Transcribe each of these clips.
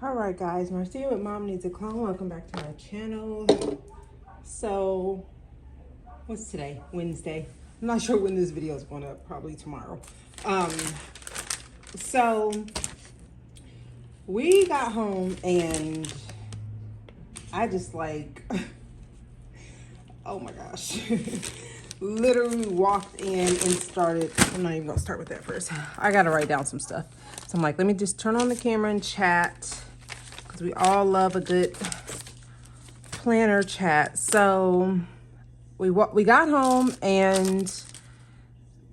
All right, guys, Marcia with Mom Needs a Clone. Welcome back to my channel. So, what's today? Wednesday. I'm not sure when this video is going up. Probably tomorrow. So we got home and I just like, oh my gosh, literally walked in and started. I'm not even gonna start with that first. I gotta write down some stuff. So I'm like, let me just turn on the camera and chat, because we all love a good planner chat. So we got home, and as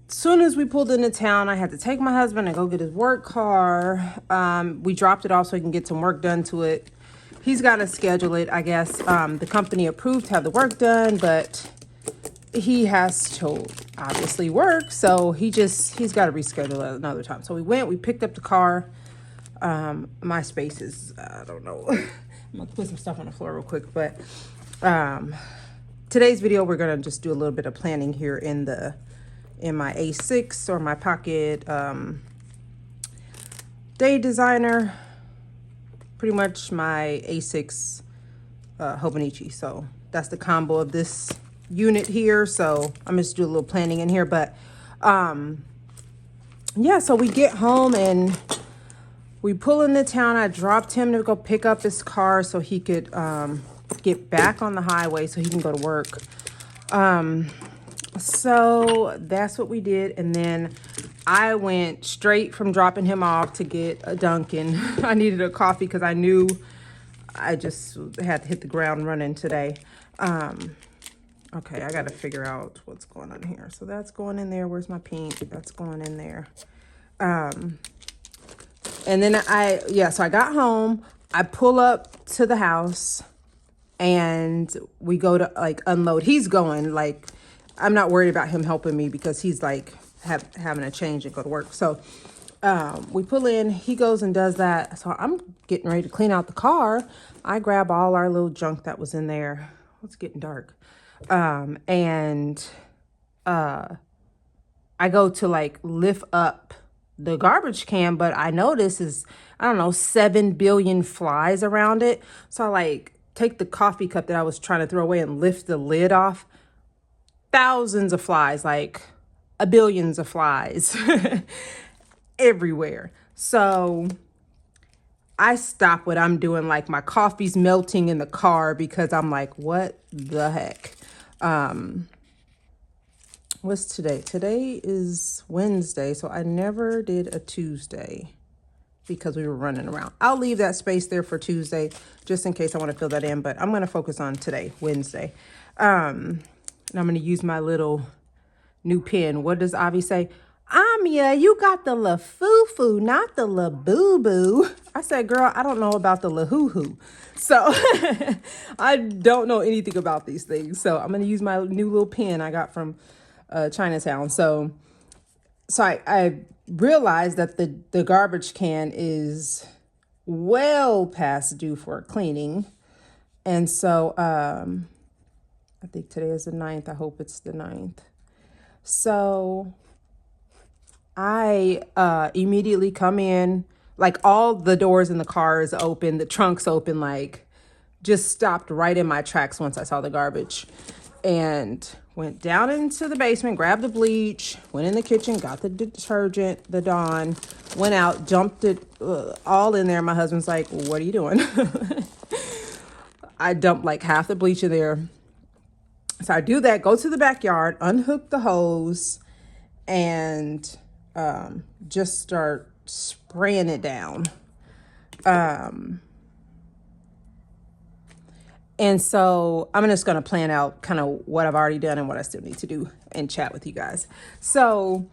soon as we pulled into town, I had to take my husband and go get his work car. We dropped it off so he can get some work done to it. He's got to schedule it, I guess. The company approved to have the work done, but he has to obviously work, so he's got to reschedule it another time. So we picked up the car. My space is, I don't know. I'm gonna put some stuff on the floor real quick, but today's video, we're gonna just do a little bit of planning here in my A6 or my Pocket Day Designer, pretty much my A6 Hobonichi. So that's the combo of this unit here. So I'm just do a little planning in here, but yeah, so we get home and we pull into town. I dropped him to go pick up his car so he could get back on the highway so he can go to work. So that's what we did. And then I went straight from dropping him off to get a Dunkin'. I needed a coffee because I knew I just had to hit the ground running today. Okay, I got to figure out what's going on here. So that's going in there. Where's my pink? That's going in there. And then so I got home, I pull up to the house and we go to like unload. He's going, like, I'm not worried about him helping me because he's like having a change and go to work. So we pull in, he goes and does that. So I'm getting ready to clean out the car. I grab all our little junk that was in there. It's getting dark. And I go to like lift up the garbage can, but I notice is, I don't know, 7 billion flies around it. So I like take the coffee cup that I was trying to throw away and lift the lid off. Thousands of flies, like billions of flies everywhere. So I stop what I'm doing, like my coffee's melting in the car because I'm like, what the heck? What's today? Today is Wednesday, so I never did a Tuesday because we were running around. I'll leave that space there for Tuesday just in case I want to fill that in, but I'm going to focus on today, Wednesday. And I'm going to use my little new pen. What does Avi say? Amia, you got the la foo-foo, not the la boo-boo. I said, girl, I don't know about the la hoo-hoo. So I don't know anything about these things. So I'm going to use my new little pen I got from Chinatown. So I realized that the garbage can is well past due for cleaning. And so I think today is the 9th. I hope it's the 9th. So I immediately come in, like all the doors in the car is open, the trunk's open, like just stopped right in my tracks once I saw the garbage. And went down into the basement, grabbed the bleach, went in the kitchen, got the detergent, the Dawn, went out, dumped it all in there. My husband's like, what are you doing? I dumped like half the bleach in there. So I do that, go to the backyard, unhook the hose, and just start spraying it down. And so I'm just going to plan out kind of what I've already done and what I still need to do and chat with you guys. So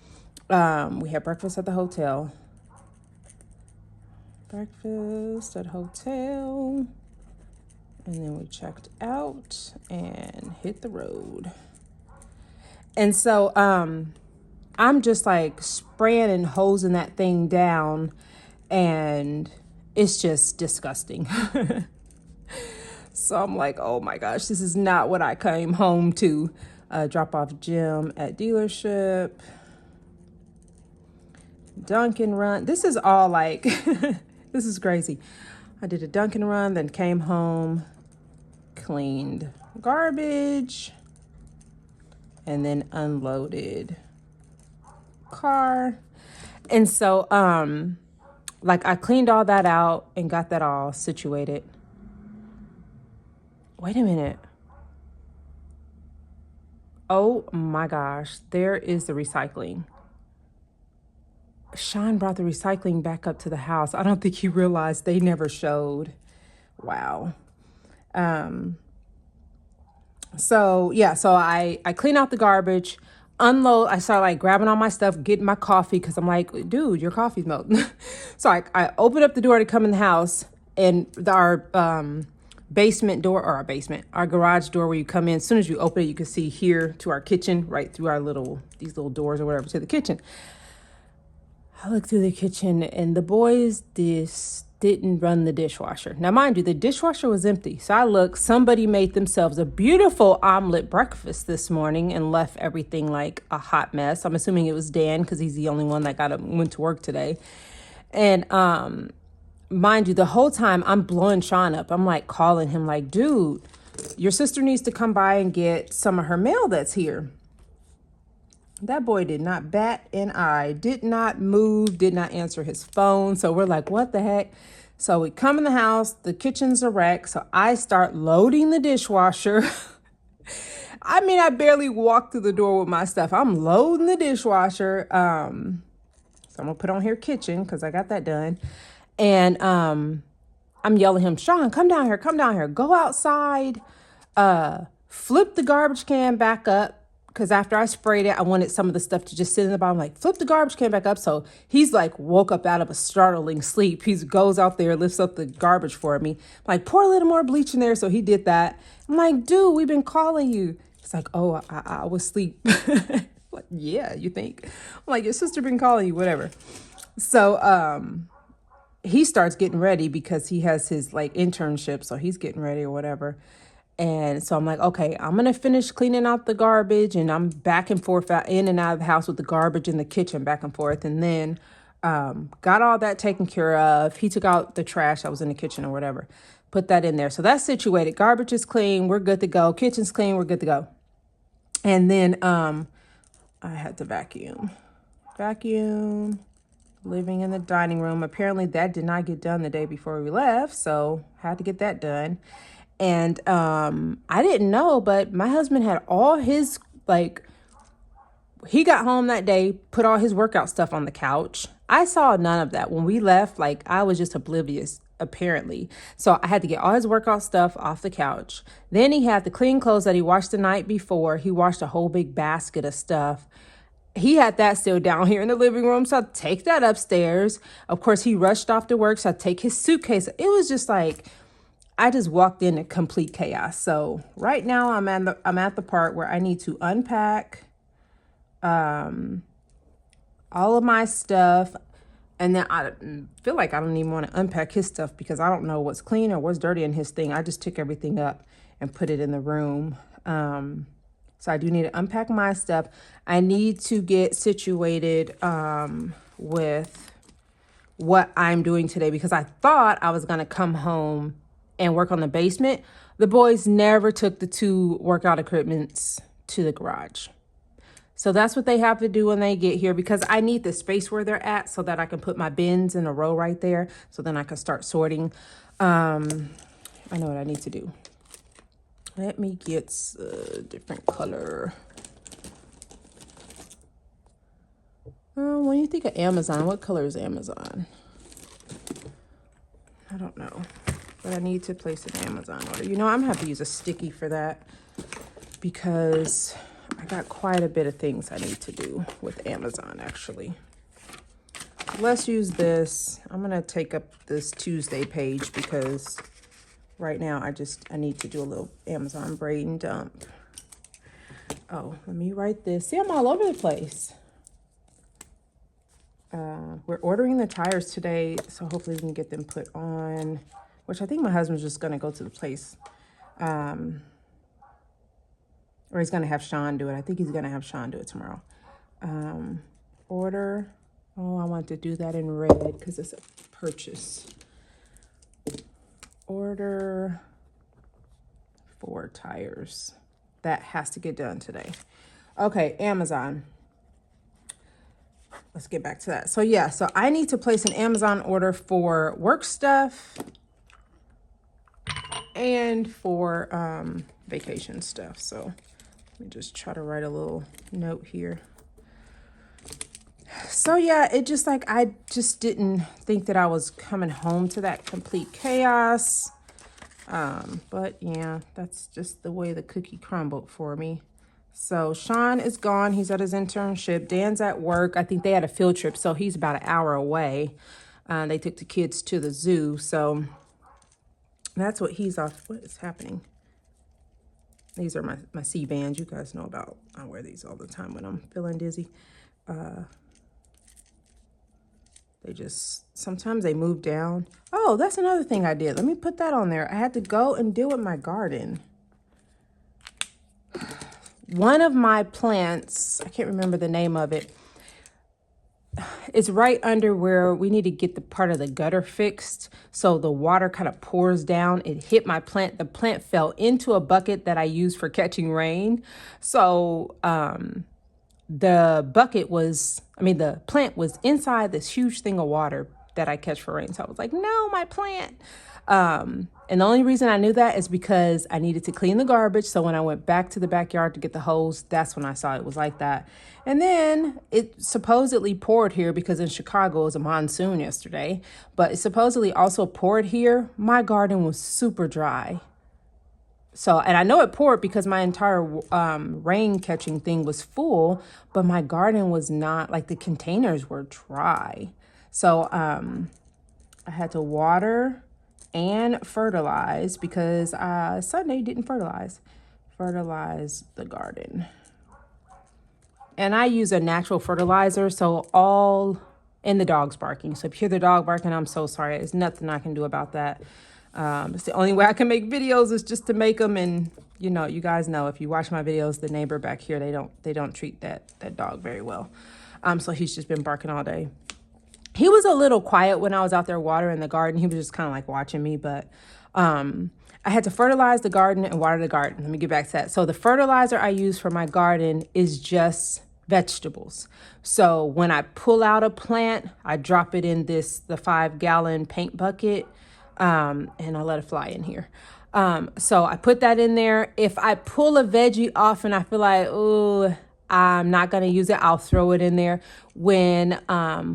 we had breakfast at the hotel. Breakfast at hotel. And then we checked out and hit the road. And so I'm just like spraying and hosing that thing down. And it's just disgusting. So I'm like, oh my gosh, this is not what I came home to. Drop off Jim at dealership. Dunkin' run. This is all like, this is crazy. I did a Dunkin' run, then came home, cleaned garbage, and then unloaded car. And so, like I cleaned all that out and got that all situated. Wait a minute. Oh my gosh, there is the recycling. Sean brought the recycling back up to the house. I don't think he realized they never showed. Wow. So yeah, so I clean out the garbage, unload. I start like grabbing all my stuff, getting my coffee because I'm like, dude, your coffee's melting. So I open up the door to come in the house, and our basement door, or our garage door where you come in. As soon as you open it, you can see here to our kitchen, right through our these little doors or whatever to the kitchen. I look through the kitchen and the boys didn't run the dishwasher. Now, mind you, the dishwasher was empty. So I look, somebody made themselves a beautiful omelet breakfast this morning and left everything like a hot mess. I'm assuming it was Dan because he's the only one that went to work today. And mind you, the whole time I'm blowing Sean up. I'm like calling him like, dude, your sister needs to come by and get some of her mail that's here. That boy did not bat an eye, did not move, did not answer his phone. So we're like, what the heck? So we come in the house, the kitchen's a wreck. So I start loading the dishwasher. I mean, I barely walked through the door with my stuff. I'm loading the dishwasher. So I'm gonna put on here kitchen because I got that done. And I'm yelling at him, Sean, come down here, go outside, flip the garbage can back up. Because after I sprayed it, I wanted some of the stuff to just sit in the bottom, like flip the garbage can back up. So he's like woke up out of a startling sleep. He goes out there, lifts up the garbage for me. I'm like, pour a little more bleach in there. So he did that. I'm like, dude, we've been calling you. He's like, oh, I was asleep. Like, yeah, you think? I'm like, your sister been calling you, whatever. So he starts getting ready because he has his like internship. So he's getting ready or whatever. And so I'm like, okay, I'm going to finish cleaning out the garbage, and I'm back and forth in and out of the house with the garbage in the kitchen back and forth. And then got all that taken care of. He took out the trash that was in the kitchen or whatever, put that in there. So that's situated. Garbage is clean. We're good to go. Kitchen's clean. We're good to go. And then I had to vacuum living in the dining room. Apparently that did not get done the day before we left. So had to get that done. And I didn't know, but my husband had all his, like, he got home that day, put all his workout stuff on the couch. I saw none of that. When we left, like, I was just oblivious, apparently. So I had to get all his workout stuff off the couch. Then he had the clean clothes that he washed the night before. He washed a whole big basket of stuff. He had that still down here in the living room. So I take that upstairs. Of course, he rushed off to work. So I take his suitcase. It was just like, I just walked into complete chaos. So right now I'm at the part where I need to unpack all of my stuff. And then I feel like I don't even want to unpack his stuff because I don't know what's clean or what's dirty in his thing. I just took everything up and put it in the room. So I do need to unpack my stuff. I need to get situated with what I'm doing today because I thought I was going to come home and work on the basement. The boys never took the 2 workout equipments to the garage. So that's what they have to do when they get here because I need the space where they're at so that I can put my bins in a row right there. So then I can start sorting. I know what I need to do. Let me get a different color. When you think of Amazon, what color is Amazon? I don't know. But I need to place an Amazon order. You know, I'm going to have to use a sticky for that because I got quite a bit of things I need to do with Amazon, actually. Let's use this. I'm going to take up this Tuesday page because right now I need to do a little Amazon braid and dump. Oh, let me write this. See, I'm all over the place. We're ordering the tires today, so hopefully we can get them put on. Which I think my husband's just going to go to the place. Or he's going to have Sean do it. I think he's going to have Sean do it tomorrow. Order. Oh, I want to do that in red because it's a purchase. order 4 tires. That has to get done today. Okay, Amazon. Let's get back to that. So yeah, so I need to place an Amazon order for work stuff and for vacation stuff. So let me just try to write a little note here. So yeah, it just like, I just didn't think that I was coming home to that complete chaos. But yeah, that's just the way the cookie crumbled for me. So Sean is gone. He's at his internship. Dan's at work. I think they had a field trip, so he's about an hour away. They took the kids to the zoo, so that's what he's off. What is happening? These are my C bands. You guys know about. I wear these all the time when I'm feeling dizzy. They just, sometimes they move down. Oh, that's another thing I did. Let me put that on there. I had to go and deal with my garden. One of my plants, I can't remember the name of it. It's right under where we need to get the part of the gutter fixed. So the water kind of pours down. It hit my plant. The plant fell into a bucket that I use for catching rain. So, the bucket was, the plant was inside this huge thing of water that I catch for rain. So I was like, no, my plant. And the only reason I knew that is because I needed to clean the garbage. So when I went back to the backyard to get the hose, that's when I saw it was like that. And then it supposedly poured here because in Chicago it was a monsoon yesterday, but it supposedly also poured here. My garden was super dry. So, and I know it poured because my entire rain catching thing was full, but my garden was not, like the containers were dry. So I had to water and fertilize because Sunday didn't fertilize the garden. And I use a natural fertilizer, so all, and the dog's barking. So if you hear the dog barking, I'm so sorry. There's nothing I can do about that. It's the only way I can make videos is just to make them. And you know, you guys know, if you watch my videos, the neighbor back here, they don't treat that dog very well. So he's just been barking all day. He was a little quiet when I was out there watering the garden. He was just kind of like watching me, but I had to fertilize the garden and water the garden. Let me get back to that. So the fertilizer I use for my garden is just vegetables. So when I pull out a plant, I drop it in the 5-gallon paint bucket. And I let it fly in here. So I put that in there. If I pull a veggie off and I feel like, oh, I'm not going to use it, I'll throw it in there. When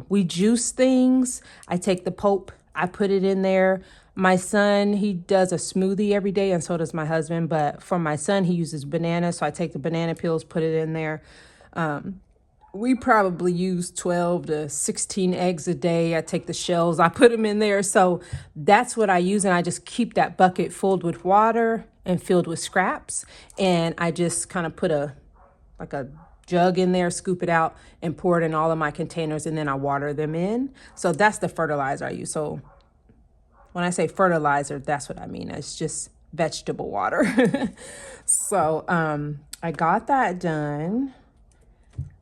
we juice things, I take the pulp, I put it in there. My son, he does a smoothie every day, and so does my husband. But for my son, he uses bananas, so I take the banana peels, put it in there. We probably use 12 to 16 eggs a day. I take the shells, I put them in there. So that's what I use. And I just keep that bucket filled with water and filled with scraps. And I just kind of put a jug in there, scoop it out and pour it in all of my containers. And then I water them in. So that's the fertilizer I use. So when I say fertilizer, that's what I mean. It's just vegetable water. So I got that done.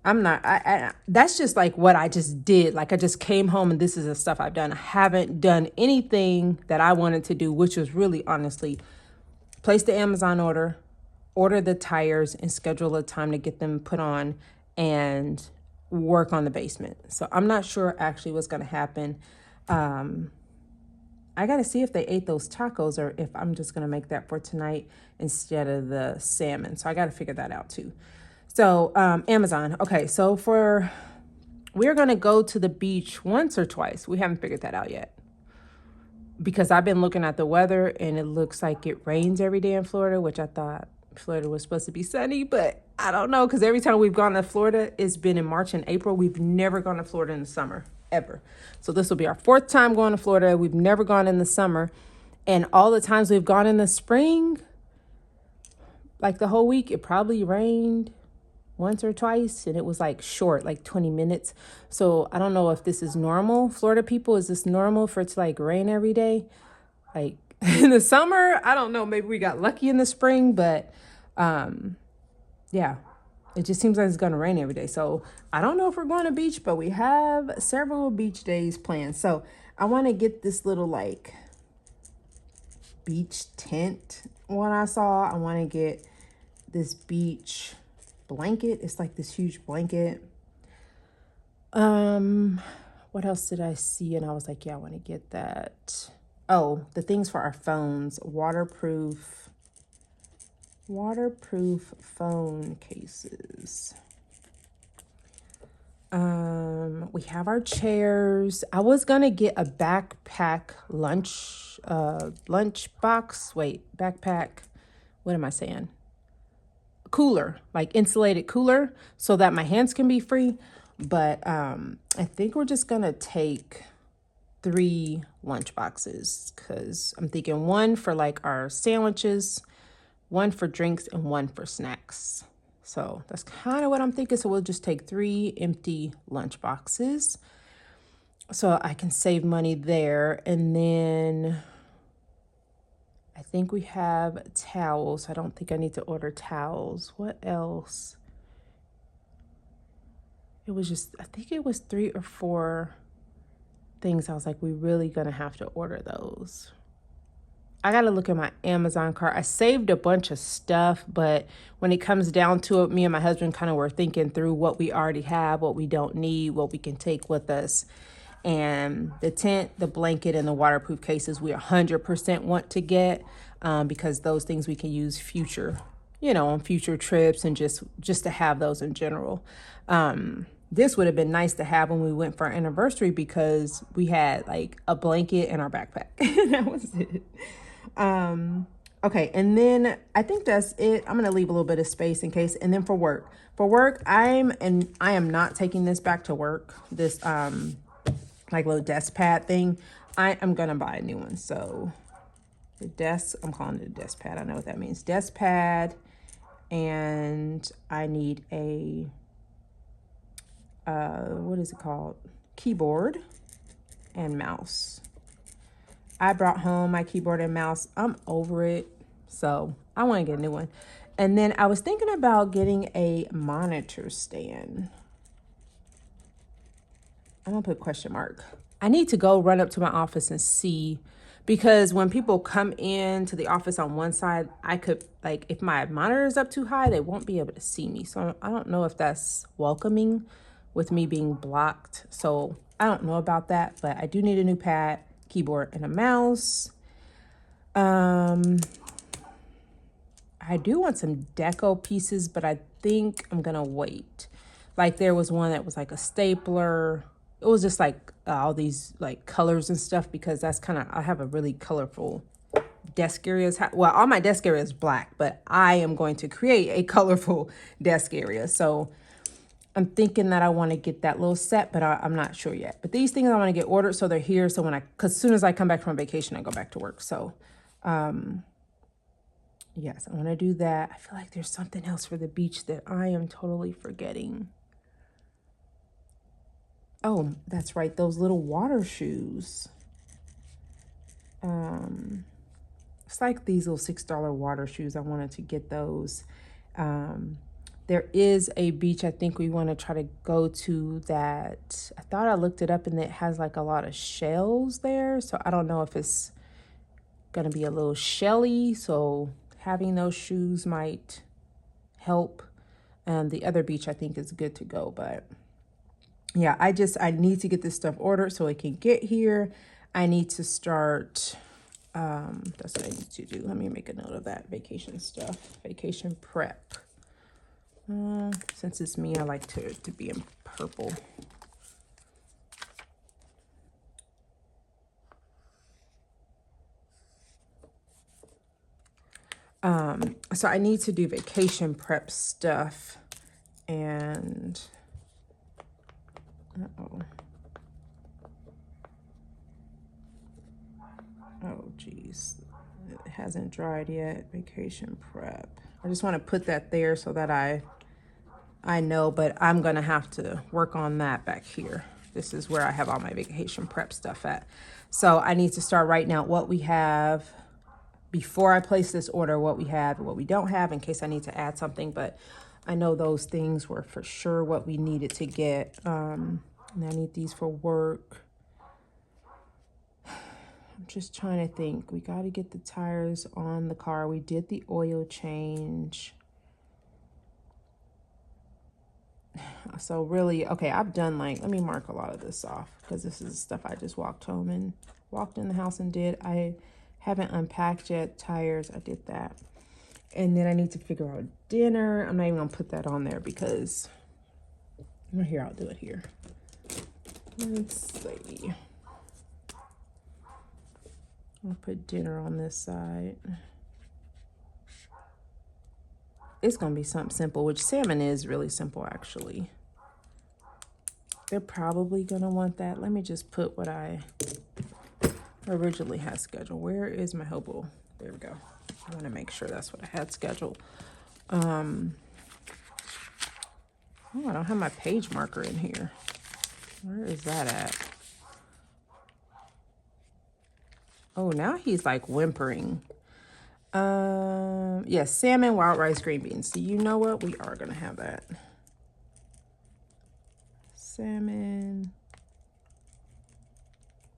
That's just like what I just did. Like I just came home and this is the stuff I've done. I haven't done anything that I wanted to do, which was really honestly place the Amazon order the tires and schedule a time to get them put on and work on the basement. So I'm not sure actually what's going to happen. I got to see if they ate those tacos or if I'm just going to make that for tonight instead of the salmon. So I got to figure that out too. So, Amazon. Okay. So we're going to go to the beach once or twice. We haven't figured that out yet because I've been looking at the weather and it looks like it rains every day in Florida, which I thought Florida was supposed to be sunny, but I don't know. Cause every time we've gone to Florida, it's been in March and April. We've never gone to Florida in the summer ever. So this will be our 4th time going to Florida. We've never gone in the summer, and all the times we've gone in the spring, like the whole week, it probably rained once or twice, and it was like short, like 20 minutes. So I don't know if this is normal. Florida people, is this normal for it to like rain every day? Like in the summer, I don't know. Maybe we got lucky in the spring, but yeah, it just seems like it's going to rain every day. So I don't know if we're going to beach, but we have several beach days planned. So I want to get this little like beach tent one I saw. I want to get this beach blanket. It's like this huge blanket. What else did I see? And I was like, yeah, I want to get that. Oh, the things for our phones, waterproof phone cases. We have our chairs. I was gonna get a backpack lunch box. Wait, backpack. What am I saying? Cooler, like insulated cooler, so that my hands can be free. But I think we're just gonna take 3 lunch boxes because I'm thinking one for like our sandwiches, one for drinks, and one for snacks. So that's kind of what I'm thinking. So we'll just take 3 empty lunch boxes so I can save money there. And then I think we have towels. I don't think I need to order towels. What else? It was just, I think it was 3 or 4 things. I was like, we really gonna have to order those. I gotta look at my Amazon cart. I saved a bunch of stuff, but when it comes down to it, me and my husband kind of were thinking through what we already have, what we don't need, what we can take with us. And the tent, the blanket, and the waterproof cases, we 100% want to get because those things we can use on future trips and just to have those in general. This would have been nice to have when we went for our anniversary because we had like a blanket and our backpack. That was it. Okay, and then I think that's it. I'm gonna leave a little bit of space in case. And then for work, I am not taking this back to work. This like little desk pad thing. I am gonna buy a new one. So the desk, I'm calling it a desk pad. I know what that means. Desk pad, and I need a what is it called? Keyboard and mouse. I brought home my keyboard and mouse. I'm over it. So I want to get a new one. And then I was thinking about getting a monitor stand. I'm going to put question mark. I need to go run up to my office and see, because when people come in to the office on one side, I could, like, if my monitor is up too high, they won't be able to see me. So I don't know if that's welcoming with me being blocked. So I don't know about that, but I do need a new pad, keyboard, and a mouse. I do want some deco pieces, but I think I'm gonna wait. Like there was one that was like a stapler. It was just like all these like colors and stuff, because that's kind of, I have a really colorful desk area. Well, all my desk area is black, but I am going to create a colorful desk area. So I'm thinking that I want to get that little set, but I'm not sure yet. But these things I want to get ordered so they're here. So because as soon as I come back from vacation, I go back to work. So, yes, I want to do that. I feel like there's something else for the beach that I am totally forgetting. Oh, that's right. Those little water shoes. It's like these little $6 water shoes. I wanted to get those. There is a beach I think we want to try to go to that I thought I looked it up, and it has like a lot of shells there. So I don't know if it's going to be a little shelly. So having those shoes might help. The other beach I think is good to go. But yeah, I need to get this stuff ordered so it can get here. I need to start. That's what I need to do. Let me make a note of that. Vacation stuff, vacation prep. Since it's me, I like to be in purple. So I need to do vacation prep stuff, and oh geez, it hasn't dried yet. Vacation prep. I just want to put that there so that I know, but I'm gonna have to work on that back here. This is where I have all my vacation prep stuff at. So I need to start writing out what we have before I place this order, what we have and what we don't have, in case I need to add something. But I know those things were for sure what we needed to get. And I need these for work. I'm just trying to think. We got to get the tires on the car. We did the oil change. So really, okay, I've done like, let me mark a lot of this off because this is stuff I just walked home and walked in the house and did. I haven't unpacked yet. Tires, I did that. And then I need to figure out dinner. I'm not even gonna put that on there because here, I'll do it here. Let's see. I'll put dinner on this side. It's gonna be something simple, which salmon is really simple actually. They're probably gonna want that. Let me just put what I originally had scheduled. Where is my hobo? There we go. I wanna make sure that's what I had scheduled. Oh, I don't have my page marker in here. Where is that at? Oh, now he's like whimpering. Yes, salmon, wild rice, green beans. So you know what? We are gonna have that. Salmon,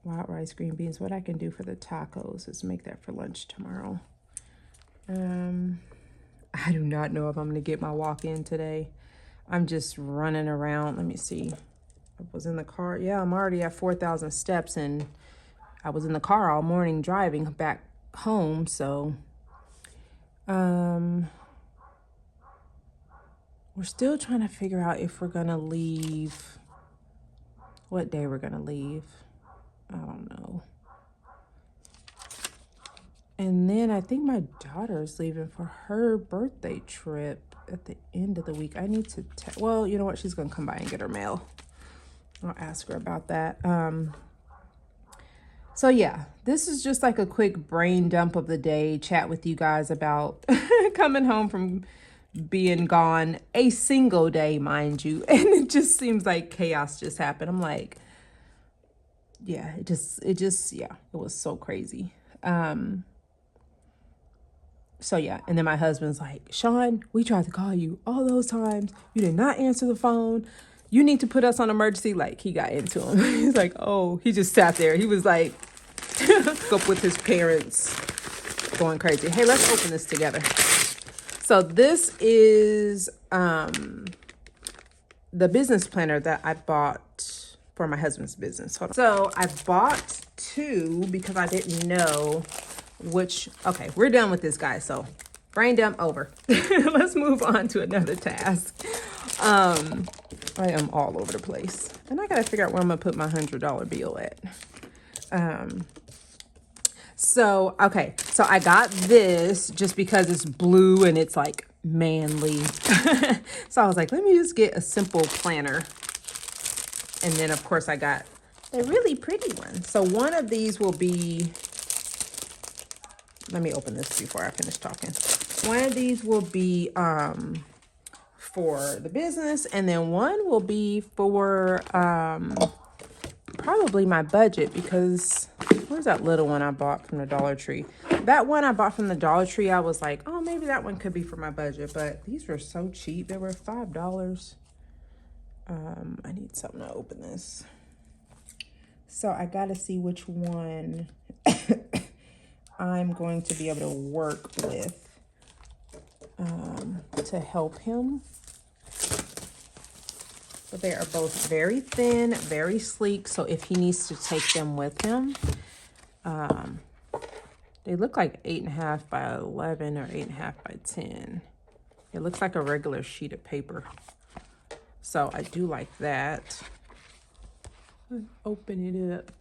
wild rice, green beans. What I can do for the tacos is make that for lunch tomorrow. I do not know if I'm gonna get my walk in today. I'm just running around. Let me see. I was in the car. Yeah, I'm already at 4,000 steps and I was in the car all morning driving back home. So, we're still trying to figure out if we're gonna leave, what day we're gonna leave. I don't know. And then I think my daughter is leaving for her birthday trip at the end of the week. I need to, well, you know what? She's gonna come by and get her mail. I'll ask her about that. So yeah, this is just like a quick brain dump of the day, chat with you guys about coming home from being gone a single day, mind you. And it just seems like chaos just happened. I'm like, yeah, it was so crazy. So yeah, and then my husband's like, Sean, we tried to call you all those times. You did not answer the phone. You need to put us on emergency. Like, he got into him. He's like, oh, he just sat there. He was like, up with his parents going crazy. Hey, let's open this together. So this is the business planner that I bought for my husband's business. Hold on. So I bought two because I didn't know which. Okay, we're done with this, guys. So brain dump over. Let's move on to another task. I am all over the place. And I gotta figure out where I'm gonna put my $100 bill at. So I got this just because it's blue and it's like manly. So I was like, let me just get a simple planner. And then of course I got a really pretty one. So one of these will be, let me open this before I finish talking. One of these will be for the business, and then one will be for probably my budget, because where's that little one I bought from the Dollar Tree? That one I bought from the Dollar Tree, I was like, oh, maybe that one could be for my budget, but these were so cheap. They were $5. I need something to open this. So I got to see which one I'm going to be able to work with to help him. But they are both very thin, very sleek. So if he needs to take them with him, they look like 8.5 by 11 or 8.5 by 10. It looks like a regular sheet of paper. So I do like that. Open it up.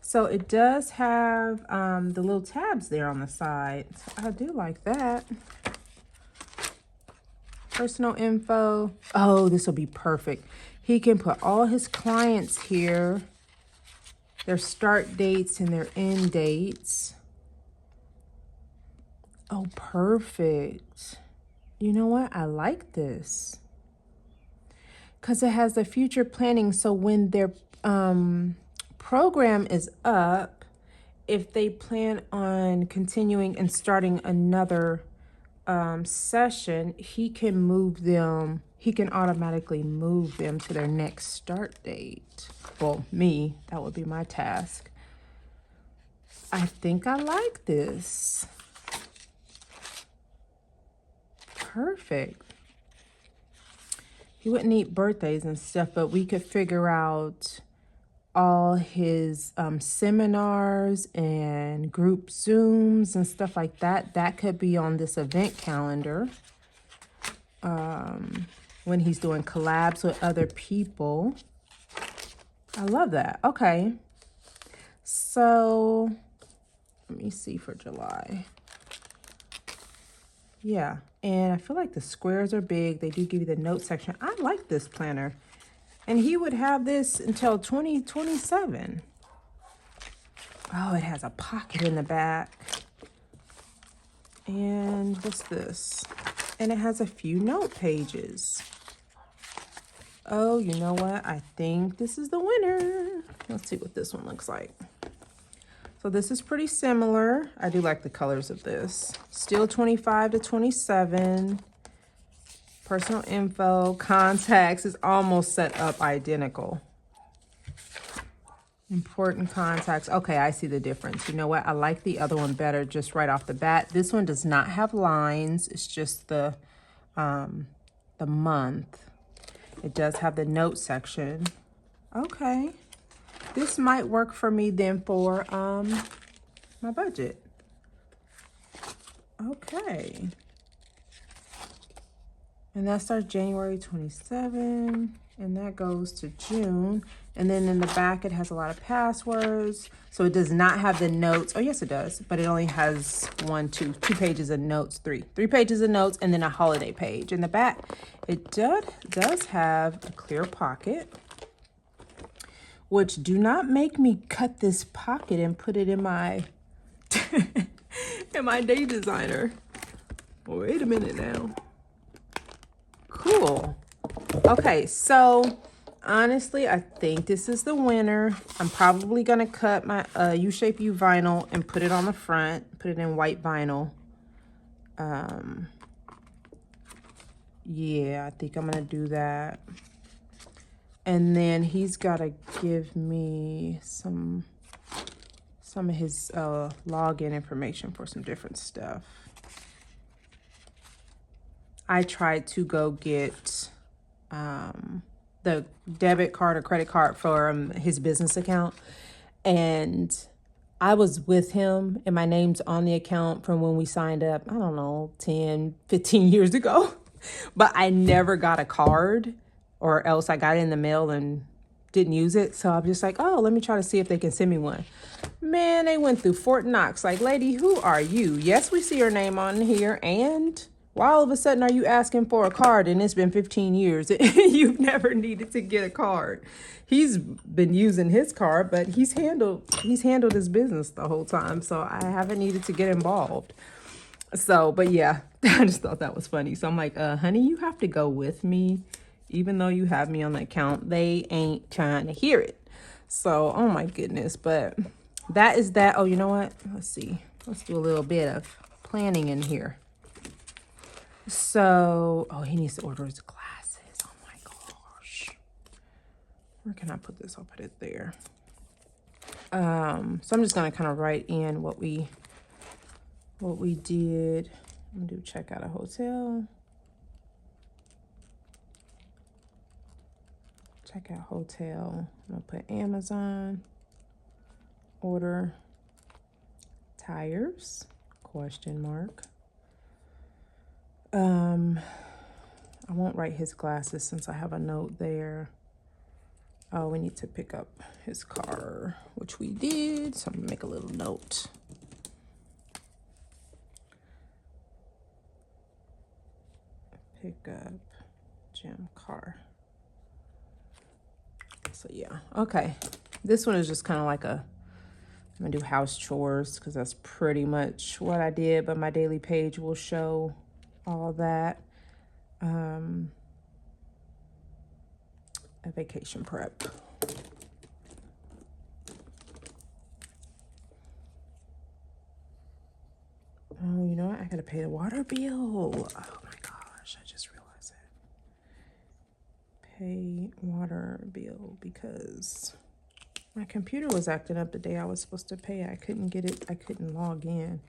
So it does have the little tabs there on the side. So I do like that. Personal info. Oh, this will be perfect. He can put all his clients here, their start dates and their end dates. Oh, perfect. You know what? I like this. Because it has the future planning. So when their program is up, if they plan on continuing and starting another session, he can move them. He can automatically move them to their next start date. Well, that would be my task. I think I like this. Perfect. He wouldn't eat birthdays and stuff, but we could figure out all his seminars and group Zooms and stuff like that. That could be on this event calendar when he's doing collabs with other people. I love that. Okay. So let me see for July. Yeah. And I feel like the squares are big. They do give you the note section. I like this planner. And he would have this until 2027. Oh, it has a pocket in the back. And what's this? And it has a few note pages. Oh, you know what? I think this is the winner. Let's see what this one looks like. So this is pretty similar. I do like the colors of this. Still 25 to 27. Personal info, contacts is almost set up identical. Important contacts. Okay, I see the difference. You know what? I like the other one better just right off the bat. This one does not have lines. It's just the month. It does have the note section. Okay. This might work for me then for my budget. Okay. And that starts January 27, and that goes to June. And then in the back, it has a lot of passwords. So it does not have the notes. Oh, yes, it does. But it only has two pages of notes, three pages of notes, and then a holiday page. In the back, it does have a clear pocket, which do not make me cut this pocket and put it in my, in my day designer. Wait a minute now. Cool. Okay, so honestly, I think this is the winner. I'm probably going to cut my U-shape U vinyl and put it on the front, put it in white vinyl. Yeah, I think I'm going to do that. And then he's got to give me some of his login information for some different stuff. I tried to go get the debit card or credit card for his business account. And I was with him and my name's on the account from when we signed up, I don't know, 10, 15 years ago. But I never got a card, or else I got it in the mail and didn't use it. So I'm just like, oh, let me try to see if they can send me one. Man, they went through Fort Knox. Like, lady, who are you? Yes, we see your name on here, and why all of a sudden are you asking for a card and it's been 15 years and you've never needed to get a card? He's been using his card, but he's handled his business the whole time. So I haven't needed to get involved. So, but yeah, I just thought that was funny. So I'm like, honey, you have to go with me. Even though you have me on the account, they ain't trying to hear it. So, oh my goodness. But that is that. Oh, you know what? Let's see. Let's do a little bit of planning in here. So, oh, he needs to order his glasses. Oh my gosh. Where can I put this? I'll put it there. So I'm just going to kind of write in what we did. I'm going to do check out a hotel. Check out hotel. I'm going to put Amazon. Order tires, question mark. I won't write his glasses since I have a note there. Oh, we need to pick up his car, which we did. So I'm gonna make a little note. Pick up Jim car. So yeah, okay. This one is just kind of like I'm gonna do house chores because that's pretty much what I did, but my daily page will show all that. A vacation prep. Oh, you know what? I gotta pay the water bill. Oh my gosh, I just realized that. Pay water bill because My computer was acting up the day I was supposed to pay. I couldn't get it. I couldn't log in.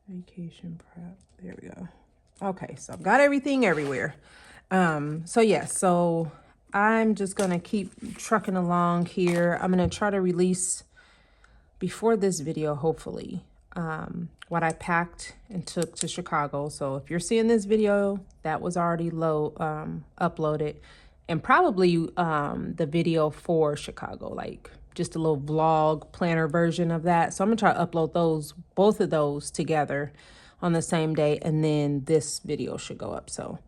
Vacation prep. There we go. Okay, so I've got everything everywhere. So yeah, so I'm just gonna keep trucking along here. I'm gonna try to release before this video, hopefully, what I packed and took to Chicago. So if you're seeing this video, that was already uploaded, and probably the video for Chicago, like just a little vlog planner version of that. So I'm gonna try to upload both of those together on the same day, and then this video should go up. So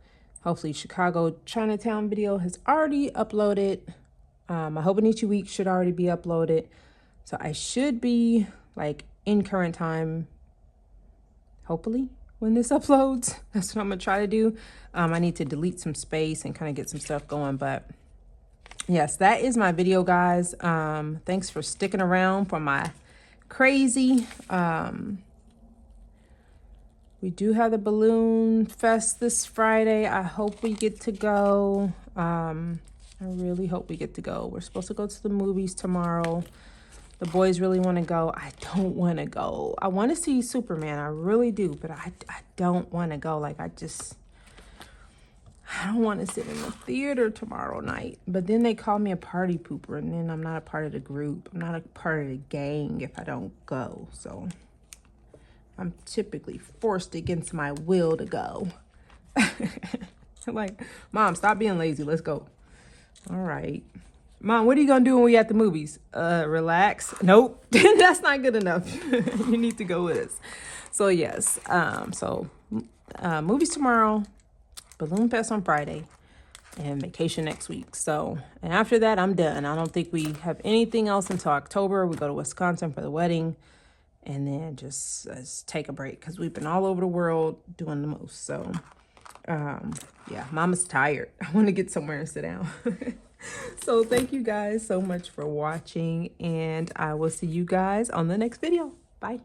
hopefully Chicago Chinatown video has already uploaded. My Hobonichi week should already be uploaded. So I should be like in current time, hopefully, when this uploads. That's what I'm gonna try to do. I need to delete some space and kind of get some stuff going, but yes, that is my video, guys. Thanks for sticking around for my crazy. We do have the Balloon Fest this Friday. I hope we get to go. I really hope we get to go. We're supposed to go to the movies tomorrow. The boys really want to go. I don't want to go. I want to see Superman. I really do, but I don't want to go. Like, I don't want to sit in the theater tomorrow night. But then they call me a party pooper, and then I'm not a part of the group. I'm not a part of the gang if I don't go. So I'm typically forced against my will to go. I'm like, Mom, stop being lazy. Let's go. All right. Mom, what are you going to do when we at the movies? Relax. Nope. That's not good enough. You need to go with us. So yes. Movies tomorrow, Balloon Fest on Friday, and vacation next week. So, and after that, I'm done. I don't think we have anything else until October. We go to Wisconsin for the wedding, and then just take a break because we've been all over the world doing the most. So, yeah, Mama's tired. I want to get somewhere and sit down. So thank you guys so much for watching, and I will see you guys on the next video. Bye.